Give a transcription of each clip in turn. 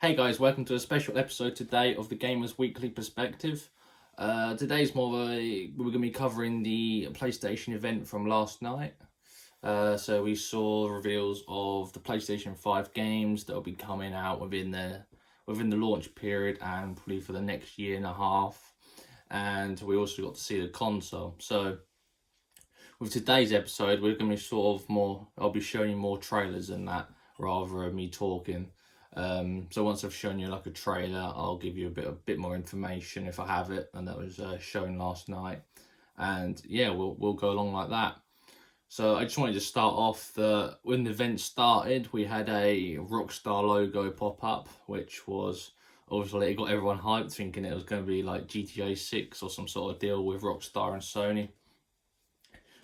Hey guys, welcome to a special episode today of the Gamers Weekly Perspective. Today's more of a, we're going to be covering the PlayStation event from last night. So we saw reveals of the PlayStation 5 games that will be coming out within the launch period and probably for the next year and a half. And we also got to see the console. So with today's episode, we're going to be sort of more, I'll be showing you more trailers than that rather than me talking. So once I've shown you like a trailer, I'll give you a bit more information if I have it, and that was shown last night. And yeah, we'll go along like that. So I just wanted to start off when the event started, we had a Rockstar logo pop up, which was obviously it got everyone hyped, thinking it was going to be like GTA 6 or some sort of deal with Rockstar and Sony.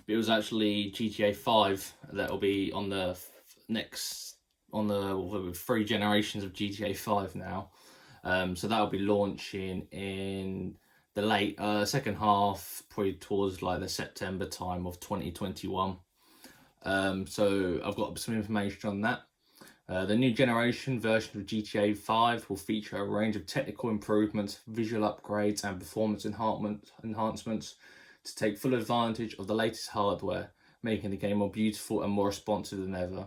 But it was actually GTA 5 that will be on the on the 3 generations of GTA 5 now. So that'll be launching in the late second half, probably towards like the September time of 2021. So I've got some information on that. The new generation version of GTA 5 will feature a range of technical improvements, visual upgrades and performance enhancements to take full advantage of the latest hardware, making the game more beautiful and more responsive than ever.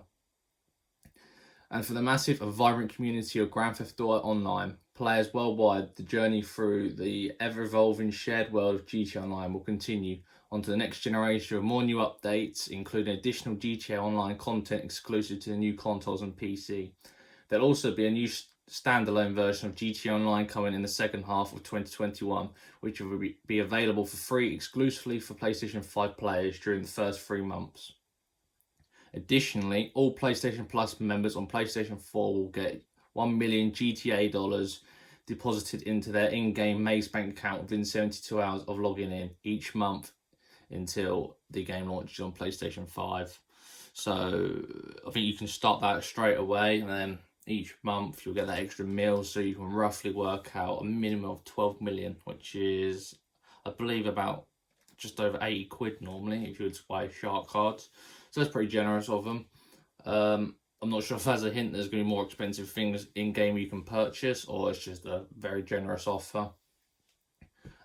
And for the massive and vibrant community of Grand Theft Auto Online, players worldwide, the journey through the ever-evolving shared world of GTA Online will continue onto the next generation with more new updates, including additional GTA Online content exclusive to the new consoles and PC. There'll also be a new standalone version of GTA Online coming in the second half of 2021, which will be available for free exclusively for PlayStation 5 players during the first 3 months. Additionally, all PlayStation Plus members on PlayStation 4 will get $1 million GTA dollars deposited into their in-game Maze Bank account within 72 hours of logging in each month until the game launches on PlayStation 5. So I think you can start that straight away, and then each month you'll get that extra meal, so you can roughly work out a minimum of 12 million, which is, I believe, about just over 80 quid normally if you were to buy shark cards. So that's pretty generous of them. I'm not sure if as a hint there's going to be more expensive things in-game you can purchase, or it's just a very generous offer.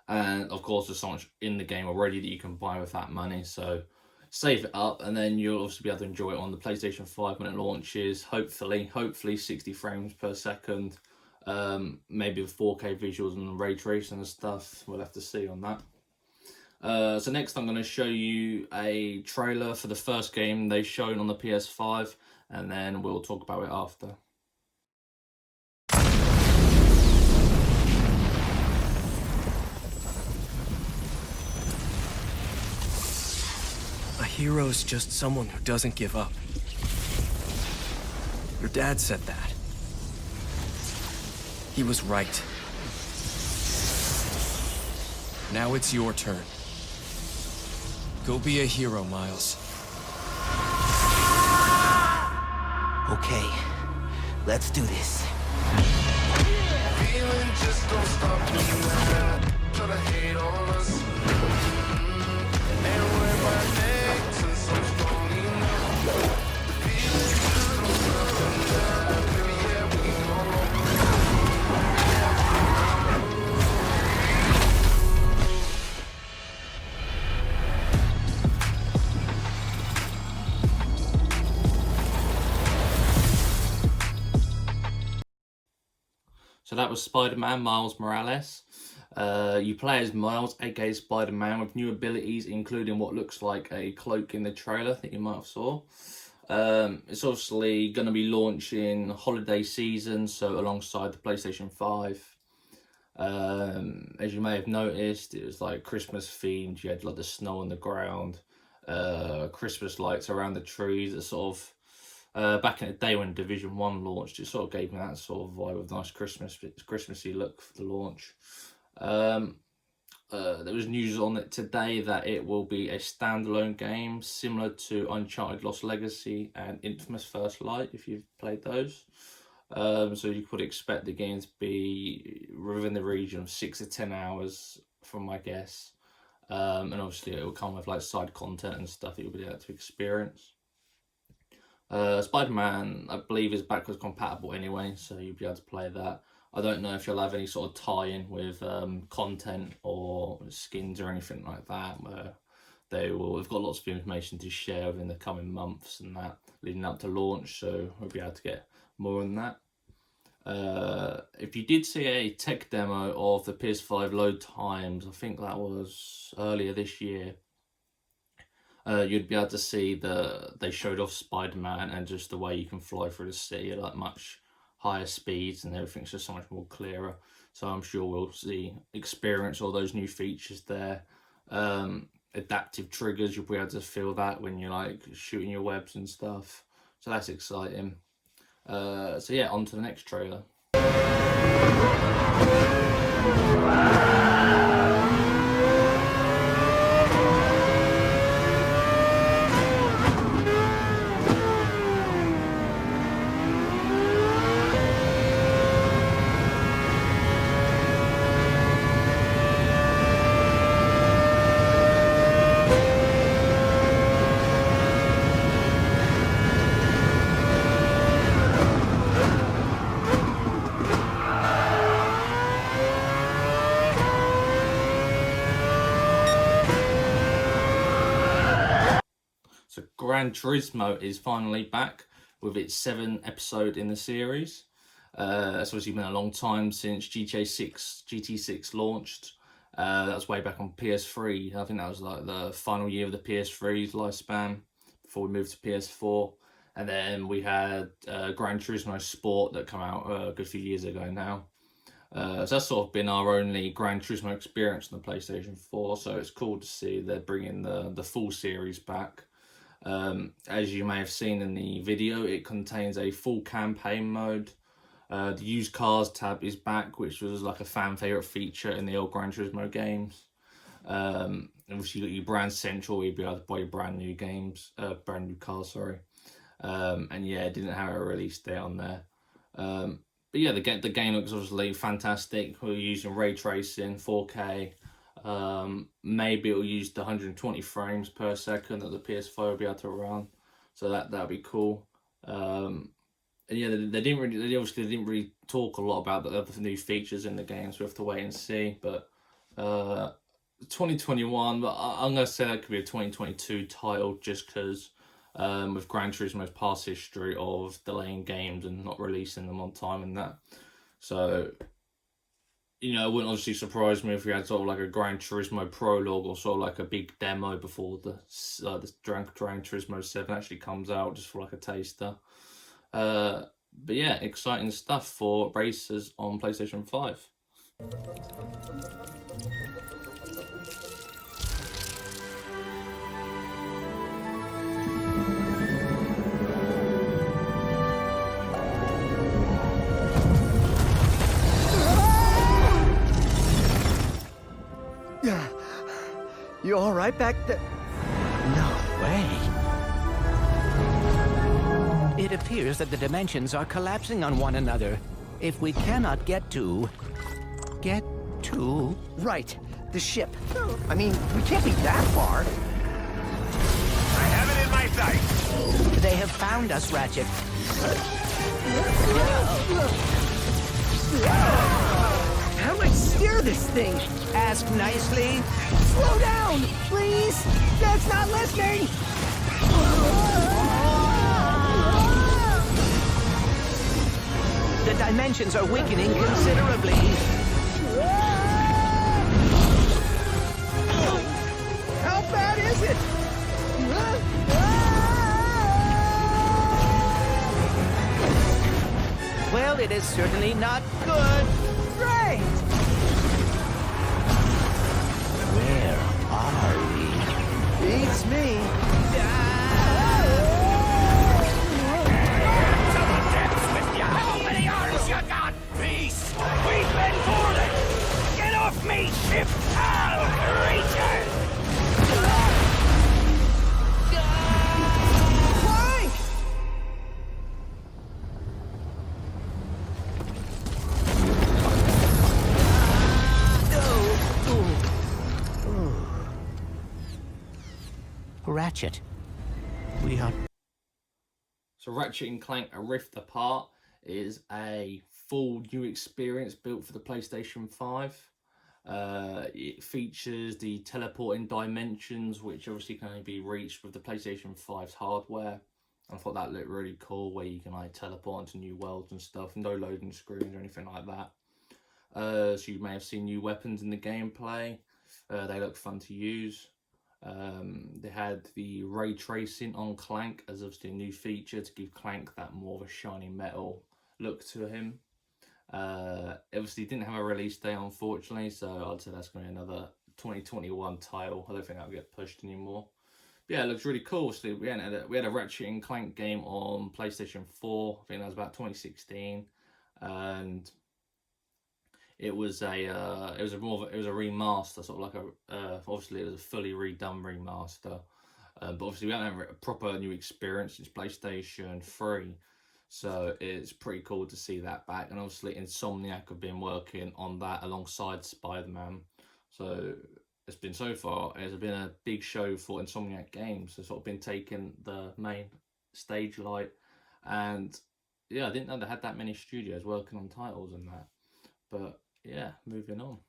And of course there's so much in the game already that you can buy with that money, so save it up and then you'll also be able to enjoy it on the PlayStation 5 when it launches, hopefully 60 frames per second, maybe with 4K visuals and ray tracing and stuff. We'll have to see on that. So next I'm going to show you a trailer for the first game they've shown on the PS5, and then we'll talk about it after. A hero's just someone who doesn't give up. Your dad said that. He was right. Now it's your turn. Go be a hero, Miles. Okay, let's do this. Feeling just don't stop me now. Try to hate on us. And wear my necks and so strong enough. The feeling just don't stop me now. Baby, yeah, we go. So that was Spider-Man, Miles Morales. You play as Miles, aka Spider-Man, with new abilities, including what looks like a cloak in the trailer that you might have saw. It's obviously going to be launching holiday season, so alongside the PlayStation 5. As you may have noticed, it was like Christmas themed. You had like the snow on the ground, Christmas lights around the trees. It sort of back in the day when Division 1 launched, it sort of gave me that sort of vibe of nice Christmassy look for the launch. There was news on it today that it will be a standalone game similar to Uncharted Lost Legacy and Infamous First Light, if you've played those. So you could expect the game to be within the region of 6 to 10 hours from my guess. And obviously it will come with like side content and stuff that you'll be able to experience. Spiderman, I believe, is backwards compatible anyway, so you'll be able to play that. I don't know if you'll have any sort of tie-in with content or skins or anything like that. They've got lots of information to share within the coming months and that leading up to launch, so we'll be able to get more on that. If you did see a tech demo of the PS5 load times, I think that was earlier this year, you'd be able to see they showed off Spider-Man and just the way you can fly through the city at like much higher speeds, and everything's just so much more clearer. So I'm sure we'll experience all those new features there. Adaptive triggers, you'll be able to feel that when you're like shooting your webs and stuff. So that's exciting. So yeah, on to the next trailer. So Gran Turismo is finally back with its 7th episode in the series. It's obviously been a long time since GT6 launched. That was way back on PS3. I think that was like the final year of the PS3's lifespan before we moved to PS4. And then we had Gran Turismo Sport that came out a good few years ago now. So that's sort of been our only Gran Turismo experience on the PlayStation 4. So it's cool to see they're bringing the full series back. As you may have seen in the video, it contains a full campaign mode. The used cars tab is back, which was like a fan favorite feature in the old Gran Turismo games. Obviously, you got your brand central, where you'd be able to buy your brand new cars. And yeah, it didn't have a release date on there. But yeah, the game looks obviously fantastic. We're using ray tracing, 4K. Maybe it'll use the 120 frames per second that the PS5 will be able to run, so that'll be cool. And yeah, they obviously didn't really talk a lot about the other new features in the game, so we have to wait and see. But 2021, but I'm gonna say that could be a 2022 title, just because with Gran Turismo's past history of delaying games and not releasing them on time and that. So, you know, it wouldn't obviously surprise me if we had sort of like a Gran Turismo prologue or sort of like a big demo before the Gran Turismo 7 actually comes out, just for like a taster. But yeah, exciting stuff for racers on PlayStation 5. You all right back there? No way. It appears that the dimensions are collapsing on one another. If we cannot get to... Right, the ship. I mean, we can't be that far. I have it in my sights. They have found us, Ratchet. How do I steer this thing? Ask nicely. Slow down, please! That's not listening! The dimensions are weakening considerably. How bad is it? Well, it is certainly not good. Great! Where are we? Beats me. Someone dance with ya. How many arms you got, beast? We've been boarded. Get off me, ship. I'll return. Clank! Ratchet, we are... So Ratchet and Clank A Rift Apart is a full new experience built for the PlayStation 5. It features the teleporting dimensions, which obviously can only be reached with the PlayStation 5's hardware. I thought that looked really cool, where you can like teleport into new worlds and stuff, no loading screens or anything like that. So you may have seen new weapons in the gameplay. They look fun to use. They had the ray tracing on Clank as obviously a new feature to give Clank that more of a shiny metal look to him. Obviously didn't have a release date, unfortunately, so I'd say that's going to be another 2021 title. I don't think that'll get pushed anymore. But yeah, it looks really cool. So we had a Ratchet and Clank game on PlayStation 4. I think that was about 2016, and it was a remaster, sort of like obviously it was a fully redone remaster, but obviously we haven't had a proper new experience since PlayStation 3, so it's pretty cool to see that back. And obviously Insomniac have been working on that alongside Spiderman, so it's been a big show for Insomniac Games. They've sort of been taking the main stage light, and yeah, I didn't know they had that many studios working on titles and that, but yeah, moving on.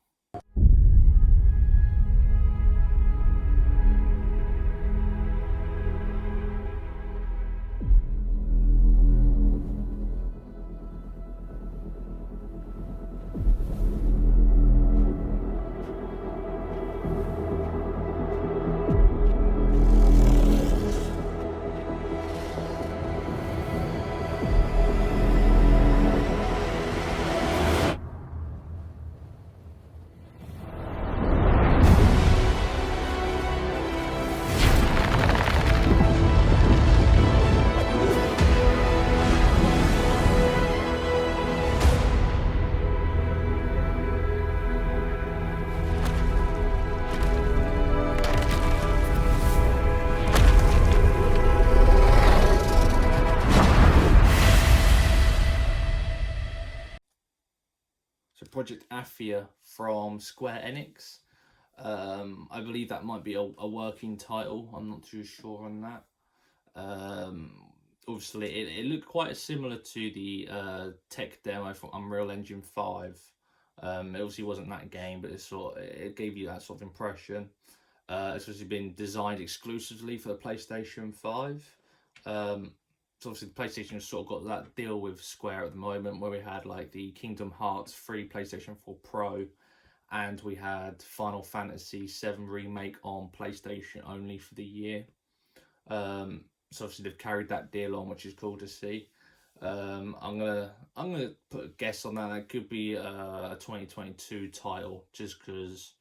Project Athia from Square Enix. I believe that might be a working title. I'm not too sure on that. Obviously, it looked quite similar to the tech demo from Unreal Engine 5. It obviously wasn't that game, but it gave you that sort of impression. It's obviously been designed exclusively for the PlayStation 5. So obviously the PlayStation has sort of got that deal with Square at the moment, where we had like the Kingdom Hearts 3 PlayStation 4 Pro, and we had Final Fantasy 7 Remake on PlayStation only for the year. So obviously they've carried that deal on, which is cool to see. I'm gonna put a guess on that. That could be a 2022 title, just because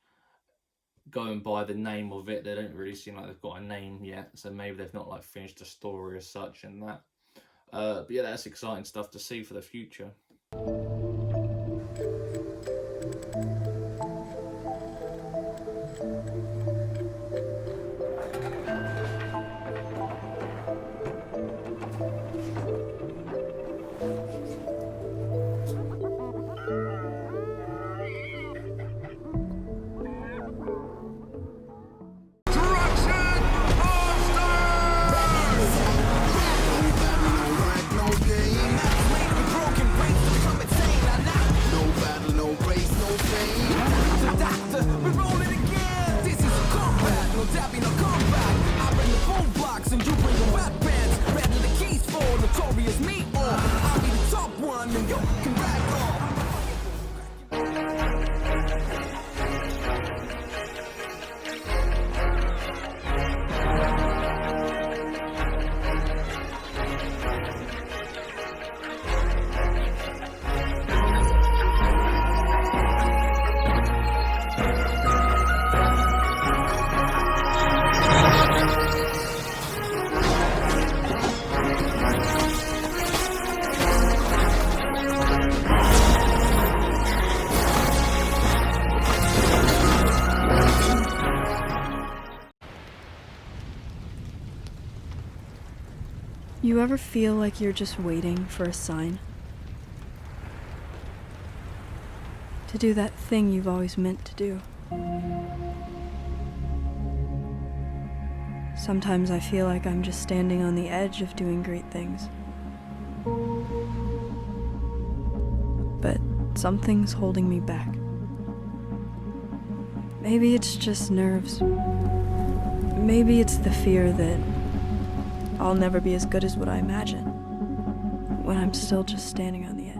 going by the name of it, they don't really seem like they've got a name yet, so maybe they've not like finished the story as such and that. But yeah, that's exciting stuff to see for the future. You ever feel like you're just waiting for a sign? To do that thing you've always meant to do. Sometimes I feel like I'm just standing on the edge of doing great things. But something's holding me back. Maybe it's just nerves. Maybe it's the fear that I'll never be as good as what I imagine when I'm still just standing on the edge.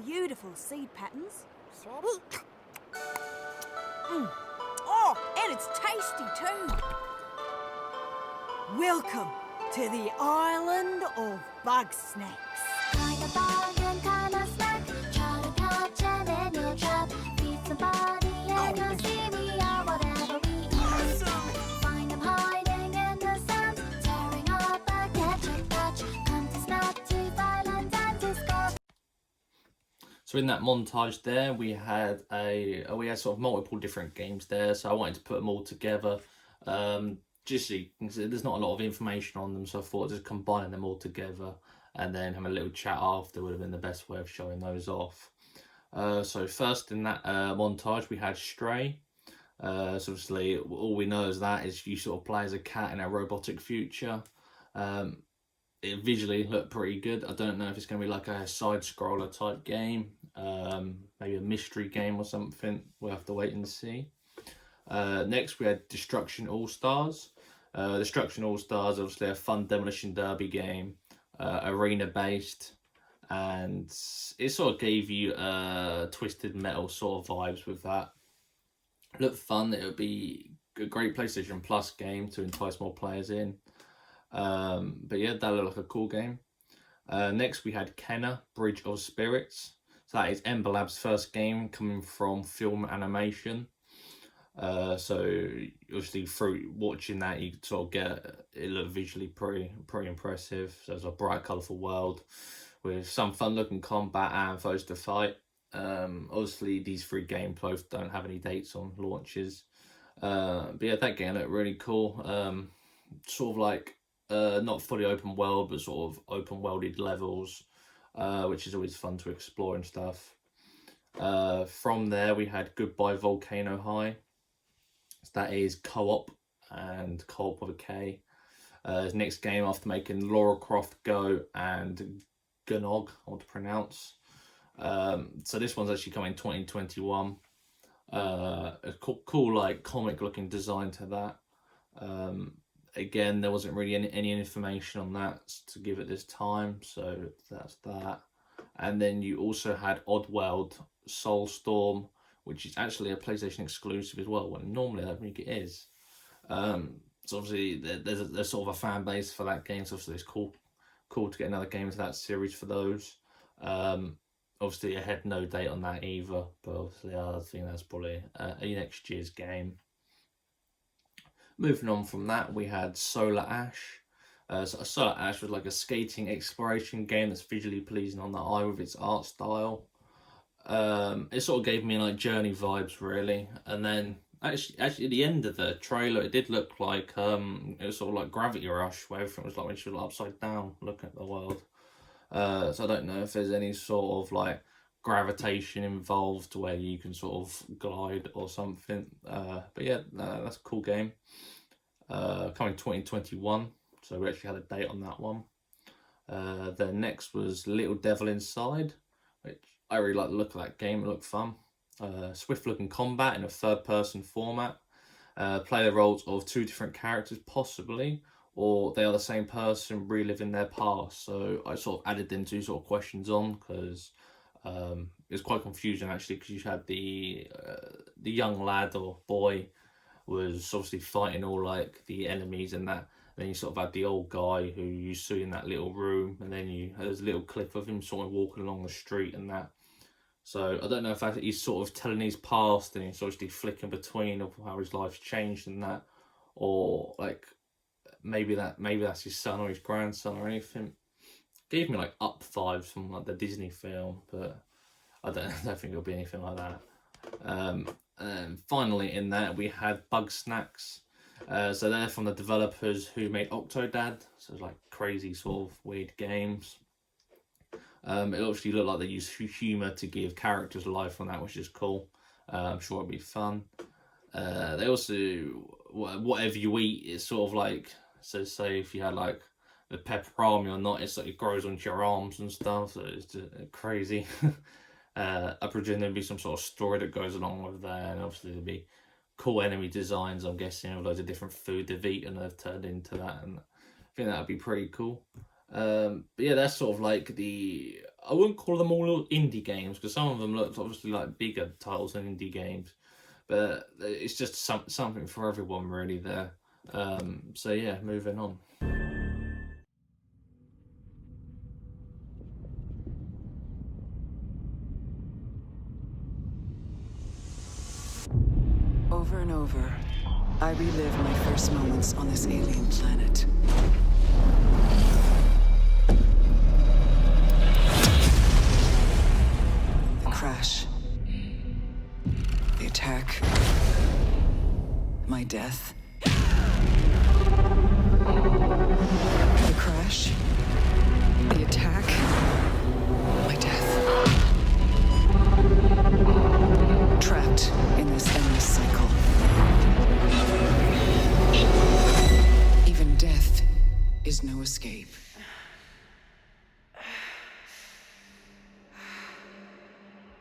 Beautiful seed patterns. Oh, and it's tasty too. Welcome to the island of Bugsnaxs. Find a bargain, kind of snack. Try to catch it in your trap. Feed somebody and you'll see we are whatever we eat. Find them hiding in the sand, tearing up a ketchup patch. Come to snap to violent and discover. So in that montage there, we had sort of multiple different games there. So I wanted to put them all together. Just so you can see, there's not a lot of information on them, so I thought just combining them all together and then having a little chat after would have been the best way of showing those off. So first in that montage, we had Stray. So obviously, all we know is that is you sort of play as a cat in a robotic future. It visually looked pretty good. I don't know if it's going to be like a side-scroller type game, maybe a mystery game or something. We'll have to wait and see. Next, we had Destruction Allstars. Destruction Allstars, obviously a fun demolition derby game, arena-based, and it sort of gave you Twisted Metal sort of vibes with that. Looked fun. It would be a great PlayStation Plus game to entice more players in. But yeah, that looked like a cool game. Next, we had Kenna, Bridge of Spirits. So that is Ember Lab's first game coming from film animation. So obviously through watching that, you could sort of get it looked visually pretty impressive. So it's a bright, colourful world with some fun looking combat and foes to fight. Obviously these three games both don't have any dates on launches. But yeah, that game looked really cool. Sort of like not fully open world, but sort of open worlded levels, which is always fun to explore and stuff. From there, we had Goodbye Volcano High. So that is co-op and co-op with a K. His next game after making Lara Croft Go and Gnog, I want to pronounce. So this one's actually coming in 2021. A cool like comic looking design to that. Again, there wasn't really any information on that to give at this time, so that's that. And then you also had Oddworld Soulstorm, which is actually a PlayStation exclusive as well, when normally I don't think it is. So obviously there's sort of a fan base for that game, so obviously it's cool to get another game into that series for those. Obviously I had no date on that either, but obviously I think that's probably a next year's game. Moving on from that, we had Solar Ash. So Solar Ash was like a skating exploration game that's visually pleasing on the eye with its art style. It sort of gave me like Journey vibes really, and then actually at the end of the trailer it did look like it was sort of like Gravity Rush, where everything was like when she was upside down looking at the world. So I don't know if there's any sort of like gravitation involved where you can sort of glide or something, but yeah, that's a cool game. Coming 2021, so we actually had a date on that one. Then next was Little Devil Inside, which I really like the look of that game. It looked fun. Swift looking combat in a third person format. Play the roles of two different characters possibly, or they are the same person reliving their past. So I sort of added them two sort of questions on because it was quite confusing actually, because you had the young lad or boy was obviously fighting all like the enemies and that. And then you sort of had the old guy who you see in that little room, and then you there's a little clip of him sort of walking along the street and that. So I don't know if he's sort of telling his past and he's obviously flicking between of how his life's changed and that, or like maybe that's his son or his grandson or anything. Gave me like up vibes from like the Disney film, but I don't think it'll be anything like that. And finally in there we had Bugsnaxs. So they're from the developers who made Octodad, so it's like crazy sort of weird games. It actually looked like they used humour to give characters life on that, which is cool. I'm sure it'll be fun. They also, whatever you eat is sort of like, so say if you had like the pepperami or not, it's like it grows onto your arms and stuff, so it's just crazy. I presume there'll be some sort of story that goes along with that, and obviously there'll be cool enemy designs, I'm guessing, of loads of different food they've eaten and they've turned into that, and I think that would be pretty cool. But yeah, that's sort of like I wouldn't call them all indie games, because some of them looked obviously like bigger titles than indie games, but it's just something for everyone really there. So yeah, moving on. Over and over, I relive my first moments on this alien planet. The crash. The attack. My death. The crash. The attack. My death. Trapped in this endless cycle. Even death is no escape.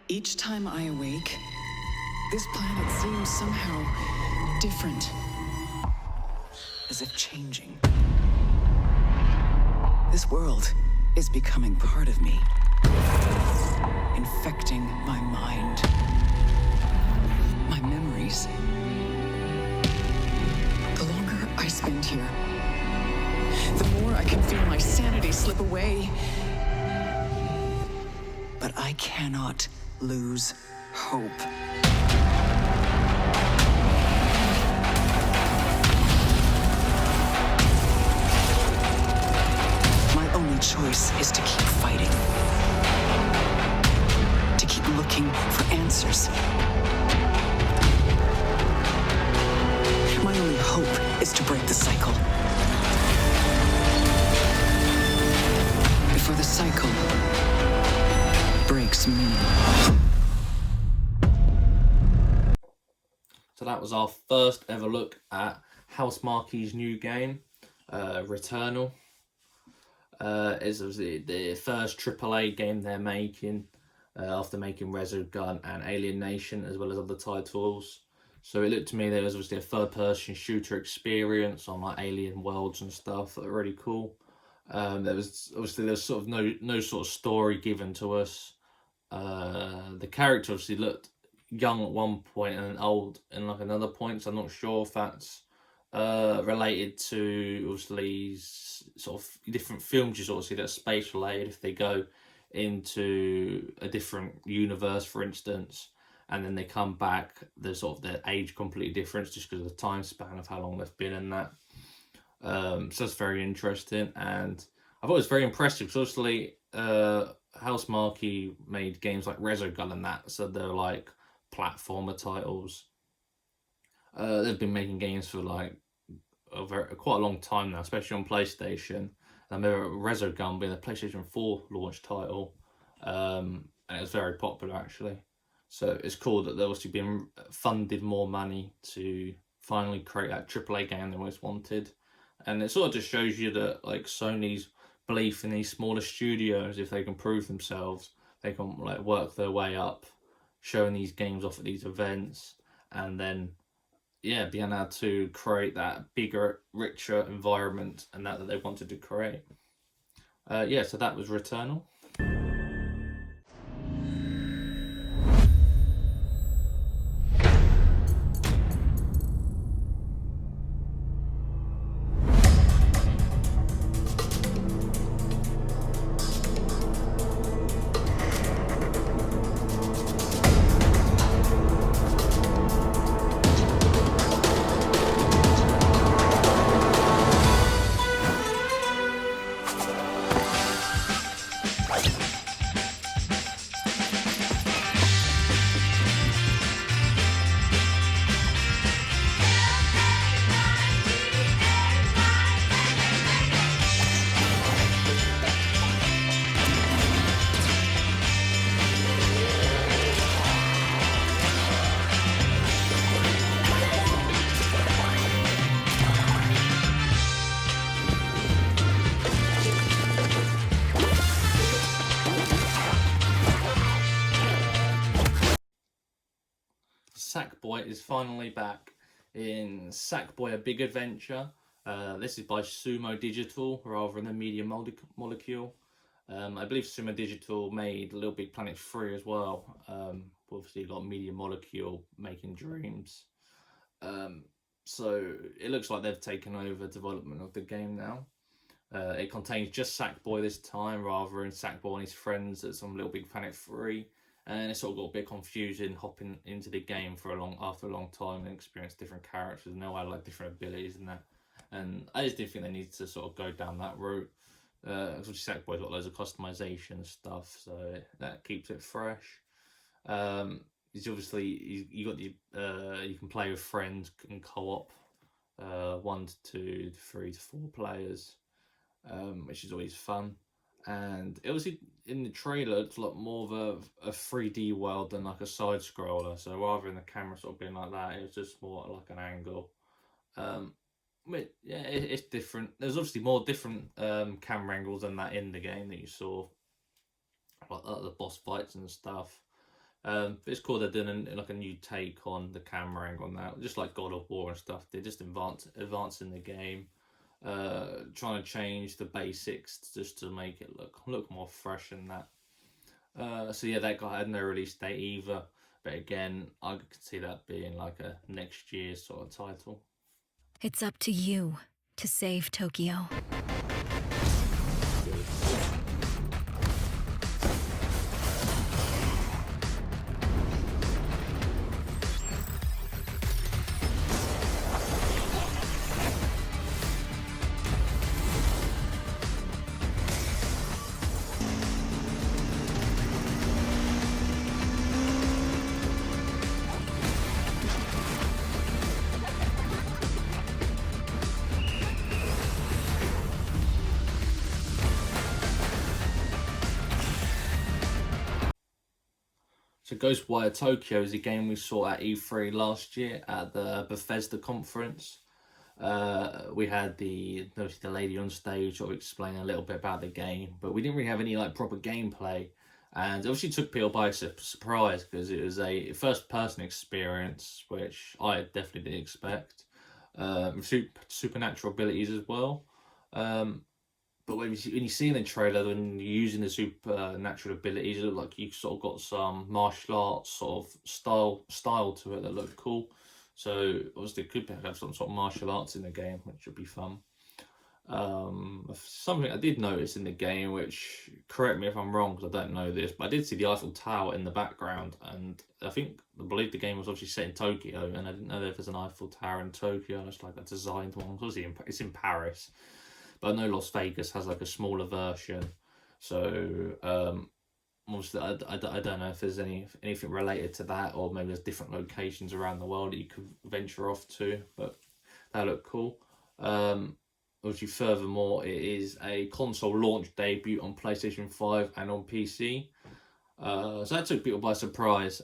Each time I awake, this planet seems somehow different. As if changing. This world is becoming part of me. Infecting my mind. My memories. The longer I spend here, the more I can feel my sanity slip away. But I cannot lose hope. My only choice is to keep fighting. To keep looking for answers. My only hope is to break the cycle. Before the cycle breaks me. So that was our first ever look at Housemarque's new game, Returnal. It's obviously the first AAA game they're making after making Resogun and Alien Nation, as well as other titles. So it looked to me there was obviously a third-person shooter experience on like alien worlds and stuff that were really cool. There was sort of no sort of story given to us. The character obviously looked young at one point and old in like another point, so I'm not sure if that's related to obviously sort of different films you sort of see that are space related, if they go into a different universe for instance and then they come back, there's sort of their age completely different just because of the time span of how long they've been in that. So that's very interesting, and I thought it was very impressive because obviously Housemarque made games like Resogun and that, so they're like platformer titles. They've been making games for like quite a long time now, especially on PlayStation. I remember Resogun being a PlayStation 4 launch title, and it was very popular actually. So it's cool that they've obviously been funded more money to finally create that AAA game they always wanted. And it sort of just shows you that like Sony's belief in these smaller studios. If they can prove themselves, they can like work their way up, showing these games off at these events, and then yeah, being able to create that bigger, richer environment and that they wanted to create. Yeah, so that was Returnal. Sackboy is finally back in Sackboy: A Big Adventure. This is by Sumo Digital rather than Media Molecule. I believe Sumo Digital made Little Big Planet 3 as well. Obviously, you got Media Molecule making Dreams. So it looks like they've taken over development of the game now. It contains just Sackboy this time, rather than Sackboy and his friends at some Little Big Planet 3. And it sort of got a bit confusing hopping into the game after a long time and experience different characters and they'll have like different abilities and that. And I just didn't think they needed to sort of go down that route. Especially Sackboy's got loads of customization and stuff, so that keeps it fresh. He's obviously you got the you can play with friends in co-op, 1 to 2 to 3 to 4 players, which is always fun. And it was in the trailer, it's like more of a 3D world than like a side scroller. So rather than the camera sort of being like that, it was just more like an angle. But yeah, it's different. There's obviously more different camera angles than that in the game that you saw, like the boss fights and stuff. But it's cool they're doing like a new take on the camera angle on that, just like God of War and stuff. They're just advancing the game. Trying to change the basics just to make it look more fresh and that. So yeah, that guy had no release date either. But again, I could see that being like a next year sort of title. It's up to you to save Tokyo. So Ghostwire Tokyo is a game we saw at E3 last year at the Bethesda conference. We had the lady on stage sort of explain a little bit about the game, but we didn't really have any like proper gameplay. And obviously took people by surprise because it was a first-person experience, which I definitely didn't expect. Supernatural abilities as well. But when you see in the trailer, when you're using the supernatural abilities, it look like you sort of got some martial arts sort of style to it that looked cool. So obviously it could have some sort of martial arts in the game, which would be fun. Something I did notice in the game, which, correct me if I'm wrong because I don't know this, but I did see the Eiffel Tower in the background, and I believe the game was obviously set in Tokyo, and I didn't know if there's an Eiffel Tower in Tokyo. It's like a designed one. Obviously it's in Paris. But I know Las Vegas has like a smaller version, so obviously I don't know if there's anything related to that, or maybe there's different locations around the world that you could venture off to. But that looked cool. Obviously, furthermore, it is a console launch debut on PlayStation 5 and on PC. So that took people by surprise.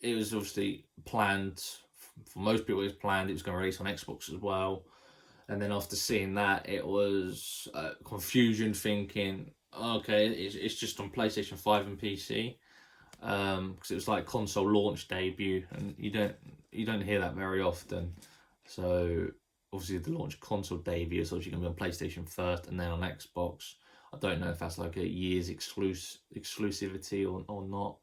It was obviously planned. For most people, it was planned. It was going to release on Xbox as well. And then after seeing that, it was confusion, thinking, okay, it's just on PlayStation 5 and PC, because it was like console launch debut, and you don't hear that very often. So obviously the launch console debut is obviously going to be on PlayStation first and then on Xbox. I don't know if that's like a year's exclusivity or not.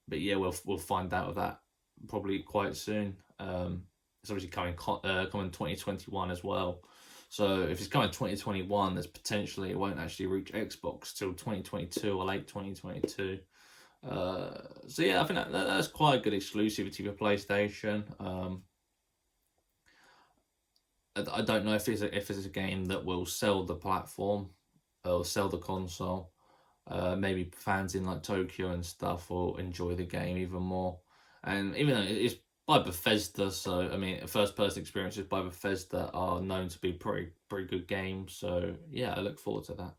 But yeah, we'll find out of that probably quite soon. It's obviously coming 2021 as well. So if it's coming 2021, there's potentially it won't actually reach Xbox till 2022 or late 2022. So yeah, I think that's quite a good exclusivity for PlayStation. I don't know if it's a game that will sell the platform or sell the console. Maybe fans in like Tokyo and stuff will enjoy the game even more. And even though it's by Bethesda, so I mean, first-person experiences by Bethesda are known to be pretty good games. So yeah, I look forward to that.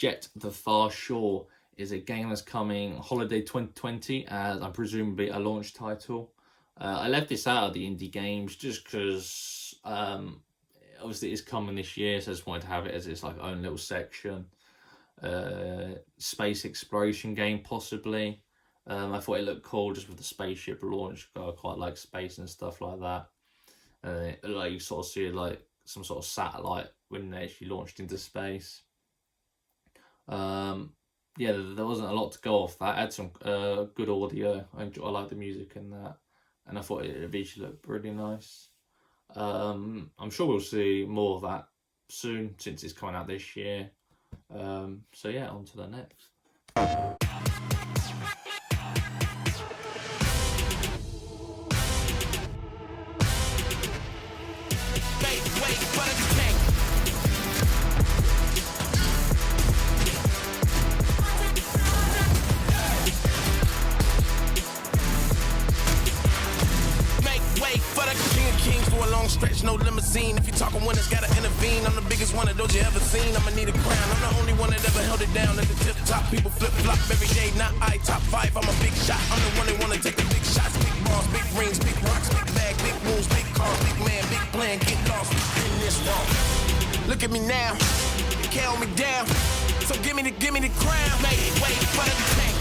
Jett, The Far Shore is a game that's coming holiday 2020 as I presume be a launch title. I left this out of the indie games just because obviously it's coming this year, so I just wanted to have it as its like own little section. Space exploration game possibly. I thought it looked cool just with the spaceship launch. I quite like space and stuff like that. Like you sort of see like some sort of satellite when they actually launched into space. Yeah, there wasn't a lot to go off that. It had some good audio. I like the music in that, and I thought it visually looked pretty nice. I'm sure we'll see more of that soon since it's coming out this year. So yeah, on to the next. Stretch, no limousine. If you're talking winners, gotta intervene. I'm the biggest one of those you ever seen. I'ma need a crown. I'm the only one that ever held it down at the tip top. People flip flop every day, not I. Top 5, I'm a big shot. I'm the one that wanna take the big shots. Big balls, big rings, big rocks, big bag, big moves, big cars, big man, big plan. Get lost in this walk. Look at me now, you can't hold me down. So give me the crown. Make way for the tank.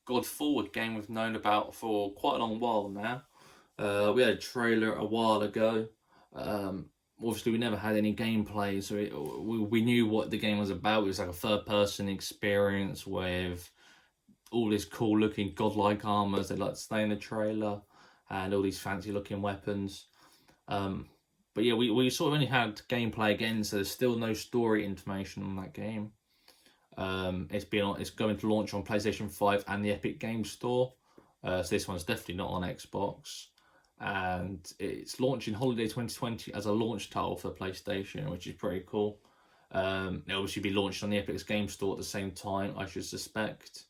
Godfall, a game we've known about for quite a long while now. We had a trailer a while ago. Obviously, we never had any gameplay, so we knew what the game was about. It was like a third-person experience with all this cool-looking godlike armor, as they like to say in the trailer, and all these fancy-looking weapons. But yeah, we sort of only had gameplay again, so there's still no story information on that game. It's going to launch on PlayStation 5 and the Epic Games Store. So this one's definitely not on Xbox. And it's launching holiday 2020 as a launch title for PlayStation, which is pretty cool. It'll obviously be launched on the Epic Games Store at the same time, I should suspect.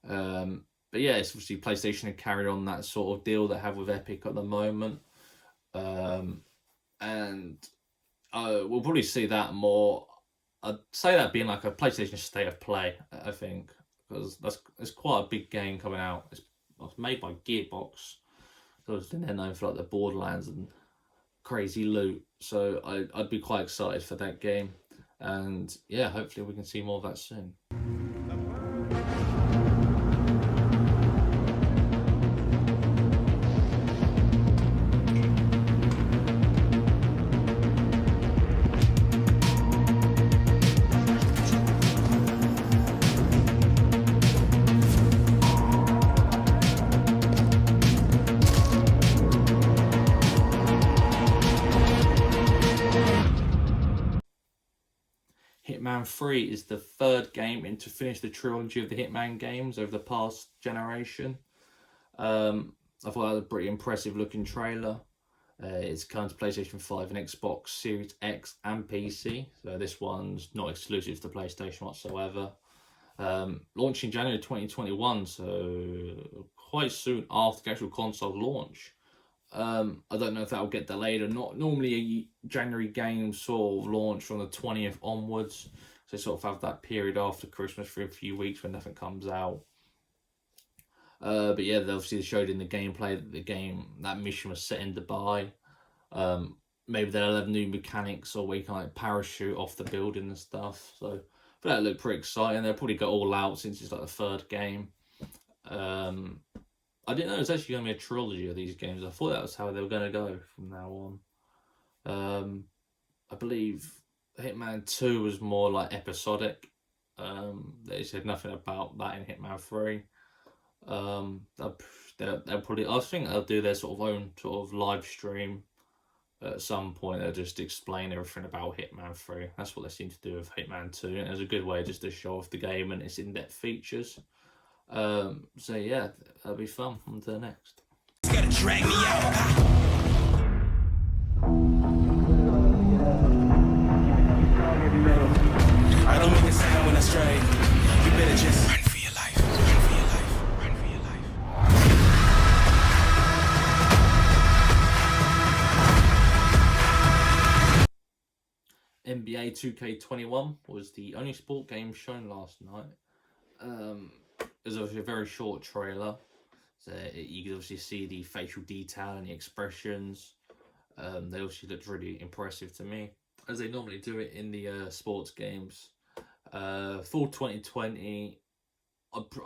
But yeah, it's obviously PlayStation have carried on that sort of deal they have with Epic at the moment. And we'll probably see that more. I'd say that being like a PlayStation State of Play, I think, because it's quite a big game coming out. It's made by Gearbox, so they're known for like the Borderlands and crazy loot. So I'd be quite excited for that game, and yeah, hopefully we can see more of that soon. Hitman 3 is the third game to finish the trilogy of the Hitman games over the past generation. I thought that was a pretty impressive looking trailer. It's coming to PlayStation 5 and Xbox Series X and PC, so this one's not exclusive to PlayStation whatsoever. Launching January 2021, so quite soon after the actual console launch. I don't know if that will get delayed or not. Normally a January game sort of launch from the 20th onwards, so they sort of have that period after Christmas for a few weeks when nothing comes out. But yeah, they obviously showed in the gameplay that that mission was set in Dubai. Maybe they'll have new mechanics or where you can like parachute off the building and stuff. So but that looked pretty exciting. They'll probably go all out since it's like the third game. I didn't know it was actually going to be a trilogy of these games. I thought that was how they were going to go from now on. I believe Hitman 2 was more like episodic. They said nothing about that in Hitman 3. They'll probably, I think they'll do their sort of own sort of live stream at some point. They'll just explain everything about Hitman 3. That's what they seem to do with Hitman 2, and it was a good way just to show off the game and its in-depth features. So yeah, that'll be fun. On to the next. It's gotta drag me out. I don't make a sound when I stray. You better just run for your life. Run for your life. Run for your life. NBA 2K21 was the only sport game shown last night. It was obviously a very short trailer, so you could obviously see the facial detail and the expressions. They obviously looked really impressive to me, as they normally do it in the sports games. For 2020,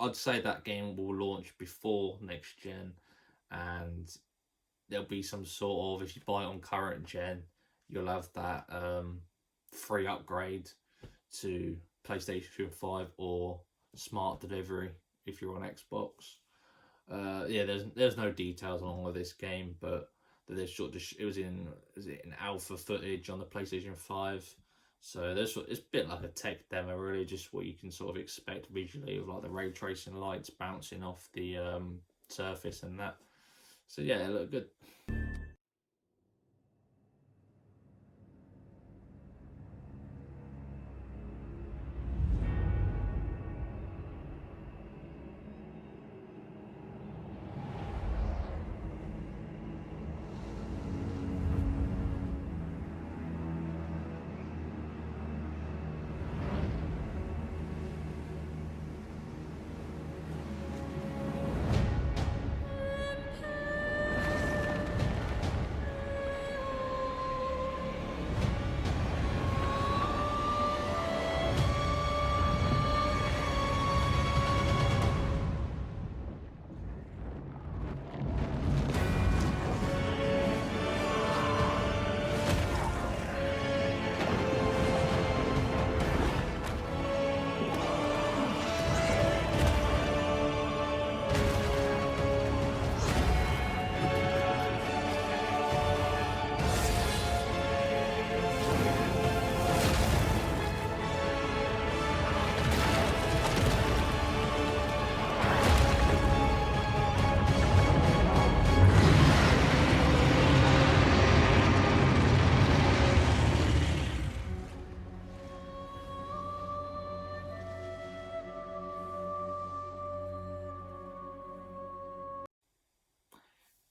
I'd say that game will launch before next gen, and there'll be some sort of, if you buy it on current gen, you'll have that free upgrade to PlayStation 5 or smart delivery if you're on Xbox. Yeah, there's no details on all of this game, but there's sort of, it was in alpha footage on the PlayStation 5, so it's a bit like a tech demo, really, just what you can sort of expect visually, with like the ray tracing lights bouncing off the surface and that. So yeah, it looked good.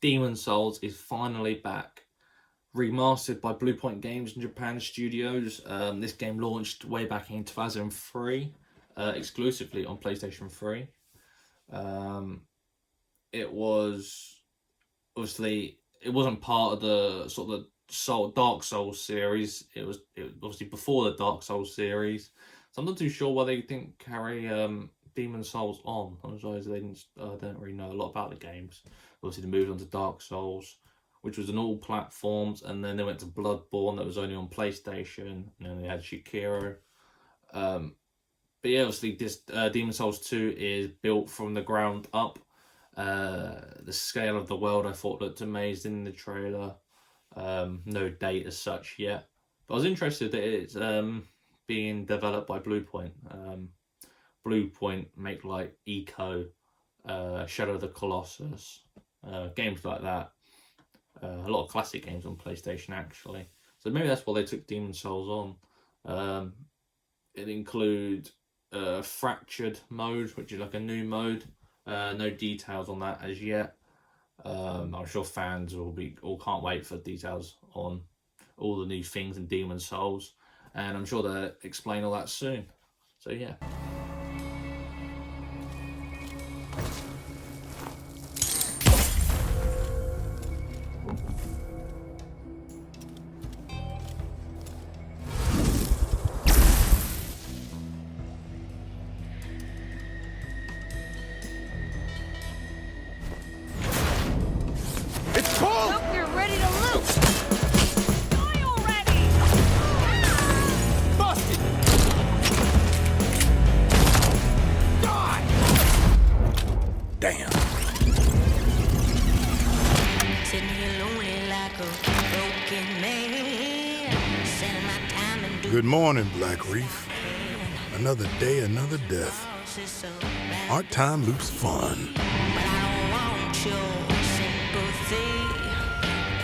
Demon's Souls is finally back, remastered by Bluepoint Games and Japan Studios. This game launched way back in 2003, exclusively on PlayStation 3. It was obviously, it wasn't part of the sort of Dark Souls series. It was obviously before the Dark Souls series, so I'm not too sure why they didn't carry Demon's Souls on. I'm sorry, they don't really know a lot about the games. Obviously, they moved on to Dark Souls, which was on all platforms, and then they went to Bloodborne, that was only on PlayStation, and then they had Sekiro. But yeah, obviously, this Demon's Souls 2 is built from the ground up. The scale of the world I thought looked amazing in the trailer. No date as such yet, but I was interested that it's being developed by Bluepoint. Bluepoint make like Eco, Shadow of the Colossus, games like that. A lot of classic games on PlayStation actually. So maybe that's why they took Demon's Souls on. It includes Fractured mode, which is like a new mode. No details on that as yet. I'm sure fans will can't wait for details on all the new things in Demon's Souls, and I'm sure they'll explain all that soon. So yeah. Good morning, Black Reef. Another day, another death. Aren't time loops fun?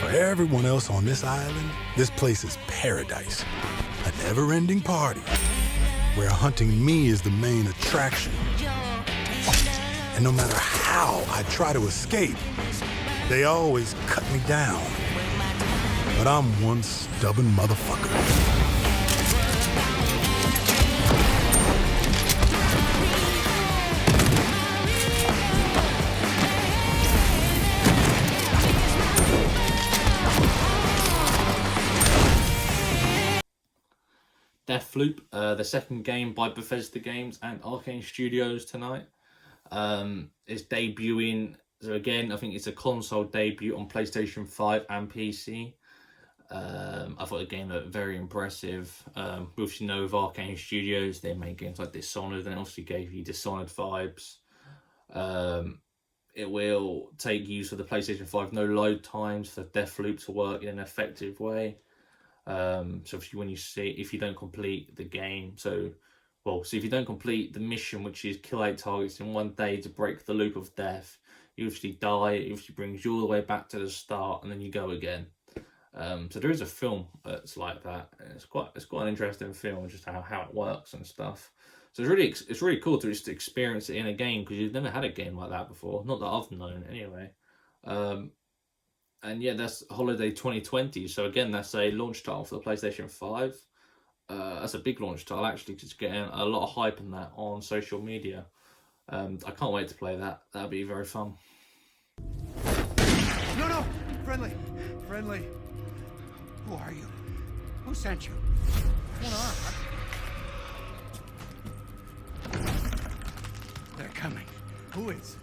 For everyone else on this island, this place is paradise. A never-ending party where hunting me is the main attraction. And no matter how I try to escape, they always cut me down. But I'm one stubborn motherfucker. DeathLoop, the second game by Bethesda Games and Arcane Studios tonight, is debuting. So again, I think it's a console debut on PlayStation 5 and PC. I thought the game looked very impressive. With with Arcane Studios, they make games like Dishonored, and it obviously gave you Dishonored vibes. It will take use of the PlayStation 5 no load times for DeathLoop to work in an effective way. So if you don't complete the game, so if you don't complete the mission, which is kill 8 targets in 1 day to break the loop of death, you usually die. It usually brings you all the way back to the start, and then you go again. So there is a film that's like that, and it's quite an interesting film, just how it works and stuff. So it's really cool to just experience it in a game, because you've never had a game like that before, not that I've known anyway. And yeah, that's Holiday 2020. So again, that's a launch title for the PlayStation 5. That's a big launch title, actually, because it's getting a lot of hype in that on social media. I can't wait to play that. That'll be very fun. No! Friendly! Who are you? Who sent you? What's going on? They're coming. Who is?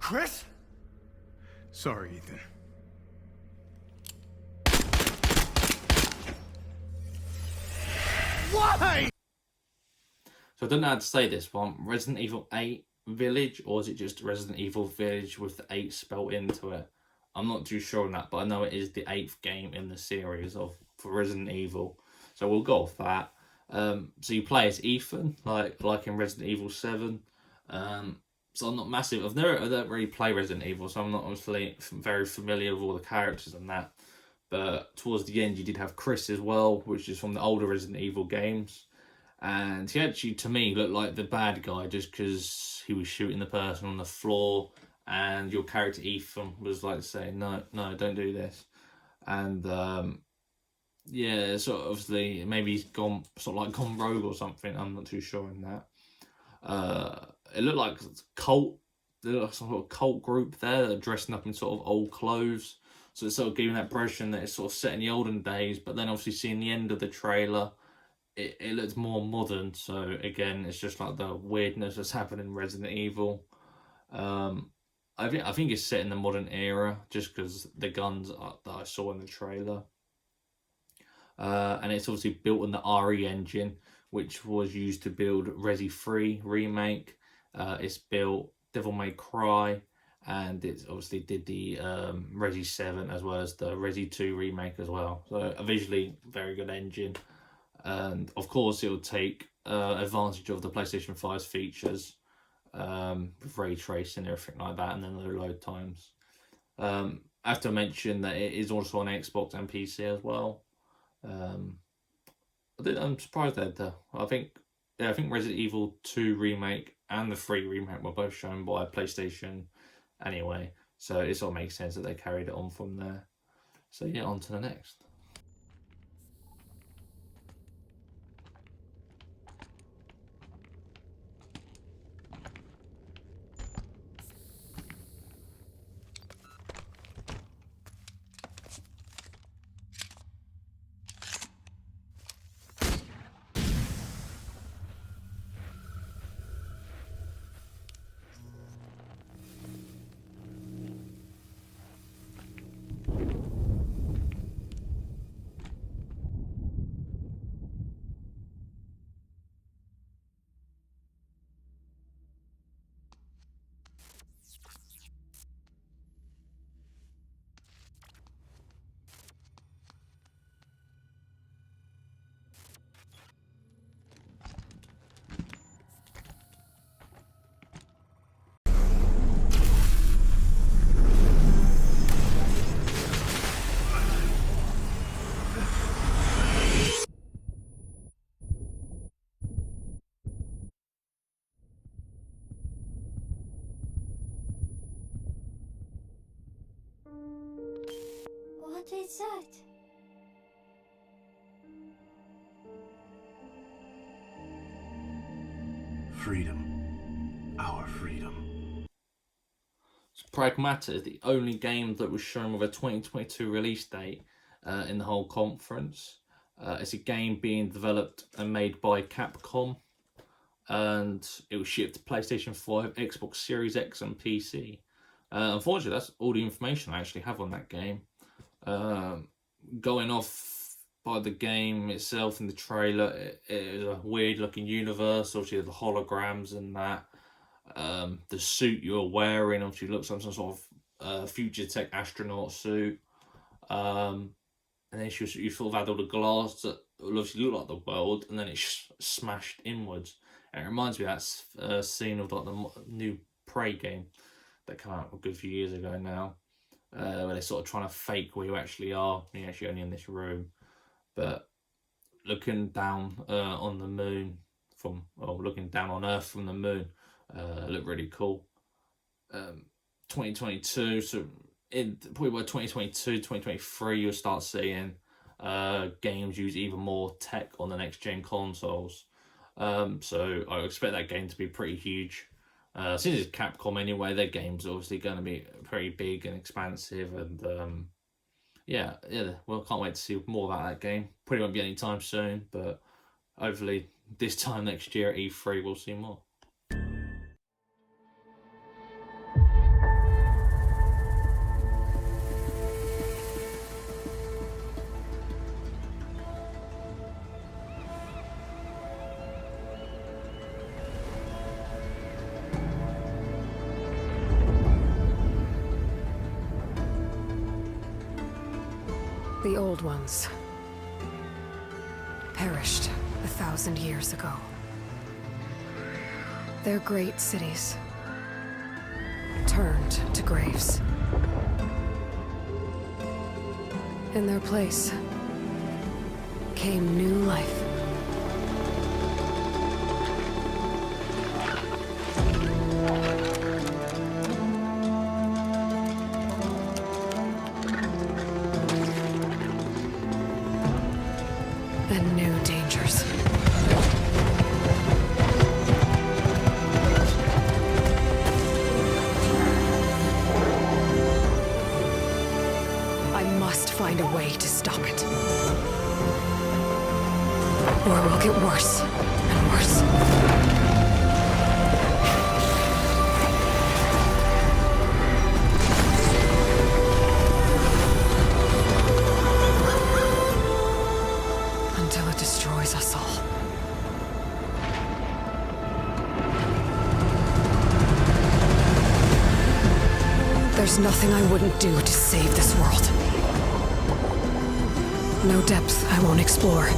Chris? Sorry, Ethan. Why? So I don't know how to say this one. Resident Evil 8 Village, or is it just Resident Evil Village with the 8 spelled into it? I'm not too sure on that, but I know it is the 8th game in the series of for Resident Evil, so we'll go off that. So you play as Ethan, like in Resident Evil 7. So I'm not massive. I don't really play Resident Evil, so I'm not obviously very familiar with all the characters and that. But towards the end, you did have Chris as well, which is from the older Resident Evil games. And he actually, to me, looked like the bad guy just because he was shooting the person on the floor. And your character, Ethan, was like saying, no, don't do this. And, yeah, sort of obviously, maybe he's gone rogue or something. I'm not too sure on that. It looked like cult. There looked like some sort of cult group there that are dressing up in sort of old clothes. So it's sort of giving that impression that it's sort of set in the olden days. But then obviously seeing the end of the trailer, it looks more modern. So again, it's just like the weirdness that's happening in Resident Evil. I think it's set in the modern era just because the guns that I saw in the trailer. And it's obviously built on the RE engine, which was used to build Resi 3 remake. It's built Devil May Cry, and it obviously did the Resi 7 as well as the Resi 2 remake as well. So a visually very good engine. And of course it will take advantage of the PlayStation 5's features with ray tracing and everything like that, and then the load times. I have to mention that it is also on Xbox and PC as well. I'm surprised that I think Resident Evil 2 remake and the 3 remake were both shown by PlayStation anyway, so it sort of makes sense that they carried it on from there. So yeah, on to the next. What is that? Freedom. Our freedom. Pragmata is the only game that was shown with a 2022 release date in the whole conference. It's a game being developed and made by Capcom, and it was shipped to PlayStation 5, Xbox Series X and PC. Unfortunately, that's all the information I actually have on that game. Going off by the game itself in the trailer, it is a weird looking universe. Obviously the holograms and that. The suit you're wearing obviously looks like some sort of future tech astronaut suit. And then you sort of had all the glass that obviously look like the world, and then it's smashed inwards. And it reminds me of that scene of like the new Prey game that came out a good few years ago now, where they're sort of trying to fake where you actually are. You're actually only in this room. But looking down on the moon looking down on Earth from the moon, looked really cool. 2022, so probably by 2022, 2023, you'll start seeing games use even more tech on the next gen consoles. So I expect that game to be pretty huge. Since it's Capcom anyway, their game's obviously going to be pretty big and expansive, and yeah, well, can't wait to see more about that game. Probably won't be anytime soon, but hopefully this time next year at E3 we'll see more. The old ones. perished 1,000 years ago. Their great cities turned to graves. In their place came new life. And new dangers. I must find a way to stop it. Or it will get worse and worse. Until it destroys us all. There's nothing I wouldn't do to save this world. No depth I won't explore.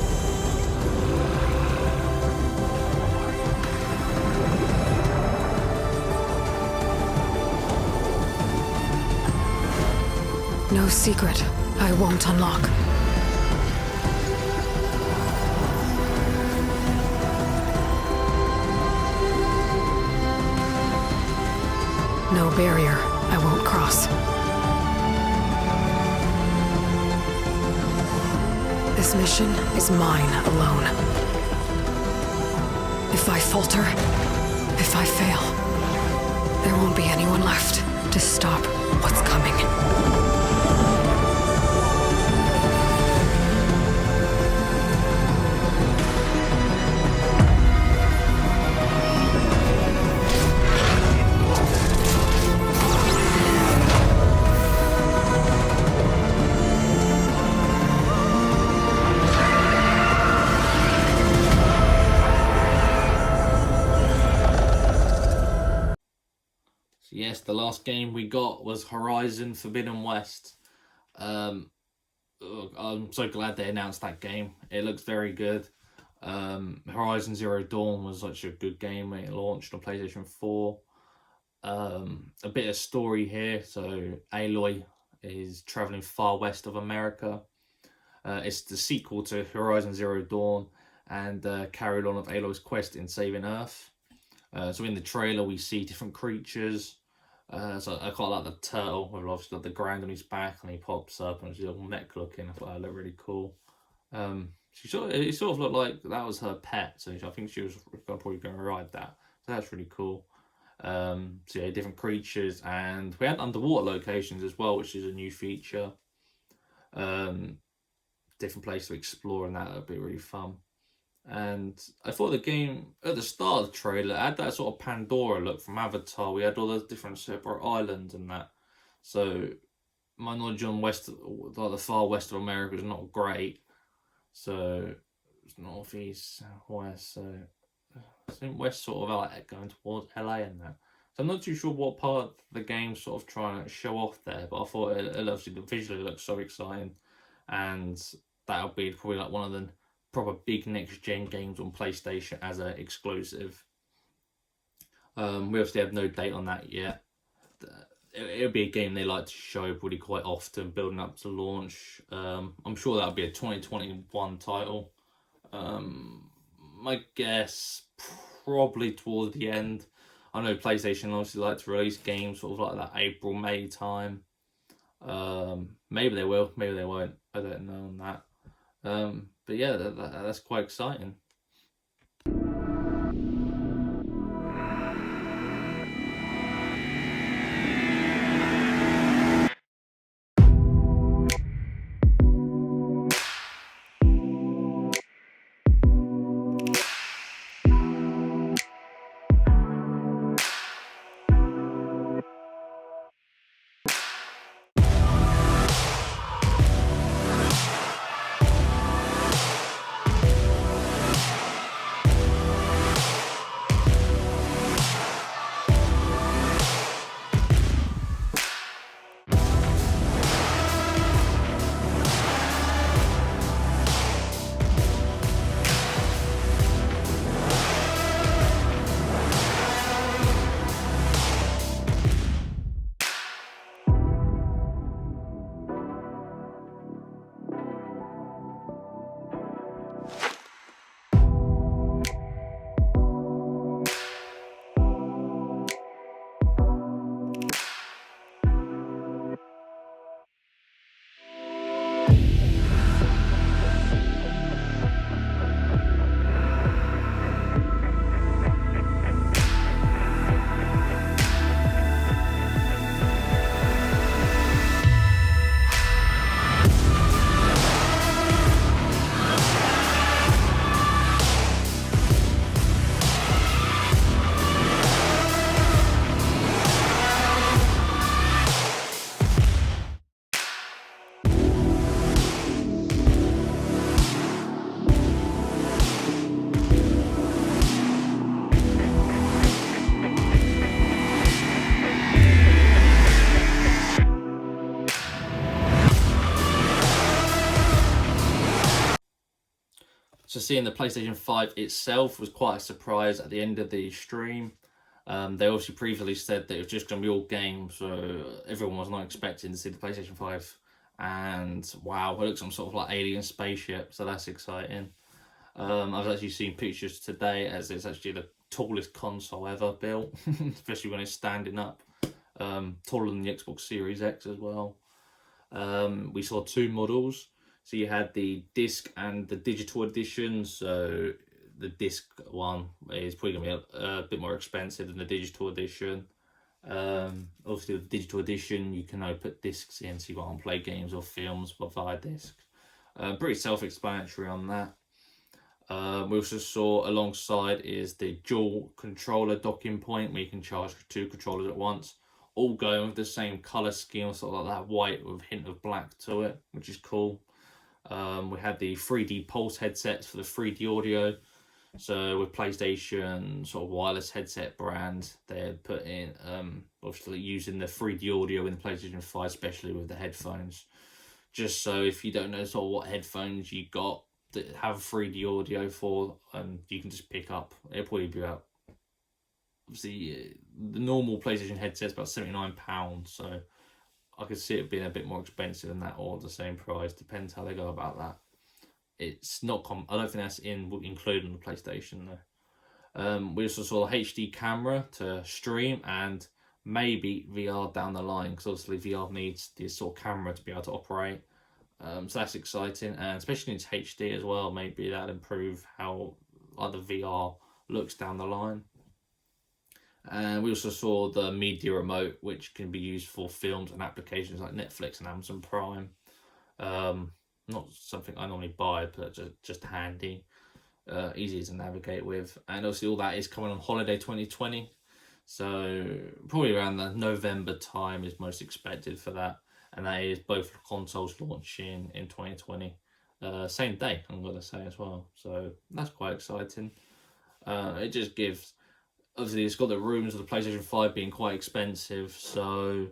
No secret I won't unlock. No barrier I won't cross. This mission is mine alone. If I falter, if I fail, there won't be anyone left to stop what's coming. Yes, the last game we got was Horizon Forbidden West. I'm so glad they announced that game. It looks very good. Horizon Zero Dawn was such a good game when it launched on PlayStation 4. A bit of story here. So Aloy is traveling far west of America. It's the sequel to Horizon Zero Dawn and carried on of Aloy's quest in saving Earth. So in the trailer we see different creatures. So I quite like the turtle with obviously got the ground on his back and he pops up and it's all mech looking. I thought that looked really cool. It sort of looked like that was her pet, so I think she was probably going to ride that. So that's really cool. So yeah, different creatures, and we had underwater locations as well, which is a new feature. Different place to explore, and that would be really fun. And I thought the game, at the start of the trailer, had that sort of Pandora look from Avatar. We had all those different separate islands and that. So my knowledge on the far west of America is not great. So it's north, east, south, west. So I think west sort of like going towards LA and that. So I'm not too sure what part of the game's sort of trying to show off there, but I thought it obviously visually looks so exciting, and that'll be probably like one of the proper big next gen games on PlayStation as an exclusive. We obviously have no date on that yet. It'll be a game they like to show probably quite often, building up to launch. I'm sure that'll be a 2021 title. My guess probably towards the end. I know PlayStation obviously like to release games sort of like that April, May time. Maybe they will, maybe they won't. I don't know on that. But yeah, that's quite exciting. So seeing the PlayStation 5 itself was quite a surprise at the end of the stream. They obviously previously said that it was just going to be all games, so everyone was not expecting to see the PlayStation 5. And wow, it looks some sort of like alien spaceship, so that's exciting. I've actually seen pictures today as it's actually the tallest console ever built, especially when it's standing up. Taller than the Xbox Series X as well. We saw 2 models. So you had the disc and the digital edition. So the disc one is probably going to be a bit more expensive than the digital edition. Obviously with the digital edition, you can now put discs in, so you can't play games or films via disc. Pretty self-explanatory on that. We also saw alongside is the dual controller docking point, where you can charge 2 controllers at once, all going with the same color scheme, sort of like that white with a hint of black to it, which is cool. We had the 3D Pulse headsets for the 3D audio. So with PlayStation sort of wireless headset brand, they put in obviously using the 3D audio in the PlayStation 5, especially with the headphones. Just so if you don't know sort of what headphones you got that have 3D audio for, you can just pick up. It'll probably be about, obviously the normal PlayStation headset's about £79, so I could see it being a bit more expensive than that or the same price. Depends how they go about that. It's not I don't think that's included in the PlayStation though. We also saw a HD camera to stream and maybe VR down the line, because obviously VR needs this sort of camera to be able to operate. So that's exciting, and especially in its HD as well. Maybe that'll improve how other VR looks down the line. And we also saw the media remote, which can be used for films and applications like Netflix and Amazon Prime. Not something I normally buy, but just handy, easy to navigate with. And obviously all that is coming on holiday 2020, so probably around the November time is most expected for that. And that is both consoles launching in 2020, same day, I'm going to say as well. So that's quite exciting. It just gives, obviously it's got the rooms of the PlayStation 5 being quite expensive, so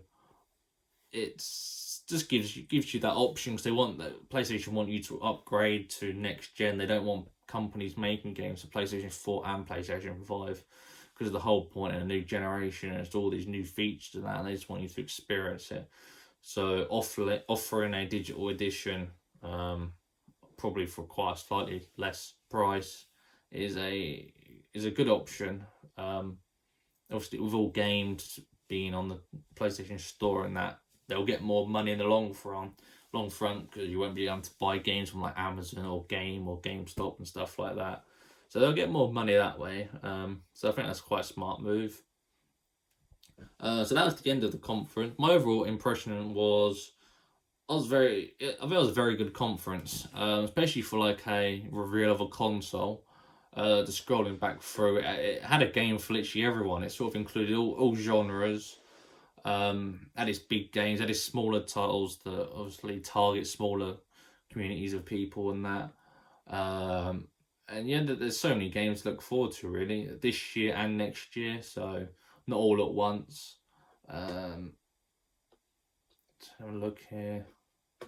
it's just gives you that option, because they want that PlayStation want you to upgrade to next gen. They don't want companies making games for PlayStation 4 and PlayStation 5, because of the whole point in a new generation, and it's all these new features and that, and they just want you to experience it. So offering a digital edition, probably for quite a slightly less price, is a good option. Obviously with all games being on the PlayStation Store and that, they'll get more money in the long front, because you won't be able to buy games from like Amazon or Game or GameStop and stuff like that. So they'll get more money that way. So I think that's quite a smart move. So that was the end of the conference. My overall impression was, I think it was a very good conference, especially for like a reveal of a console. Just scrolling back through it, it had a game for literally everyone. It sort of included all genres. Had its big games, had its smaller titles that obviously target smaller communities of people and that. And yeah, there's so many games to look forward to really this year and next year, so not all at once. Let's have a look here. I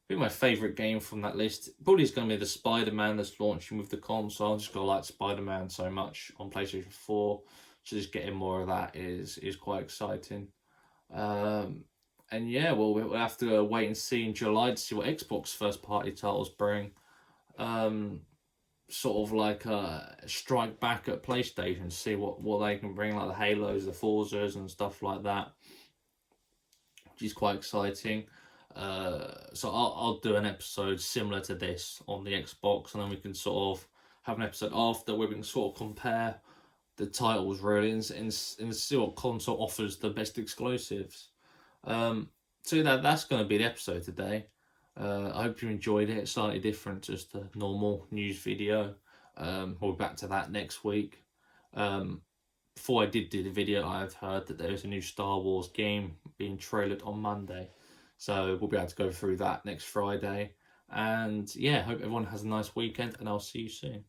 think my favourite game from that list probably is going to be the Spiderman that's launching with the console. I just got to like Spiderman so much on PlayStation 4, so just getting more of that is quite exciting. And yeah, well, we'll have to wait and see in July to see what Xbox first party titles bring. Sort of like a strike back at PlayStation, see what they can bring, like the Halos, the Forzas and stuff like that, which is quite exciting. So I'll do an episode similar to this on the Xbox, and then we can sort of have an episode after where we can sort of compare the titles really and see what console offers the best exclusives. So that's going to be the episode today. I hope you enjoyed it. It's slightly different, just a normal news video. We'll be back to that next week. Before I did do the video, I've heard that there's a new Star Wars game being trailered on Monday. So we'll be able to go through that next Friday. And yeah, hope everyone has a nice weekend, and I'll see you soon.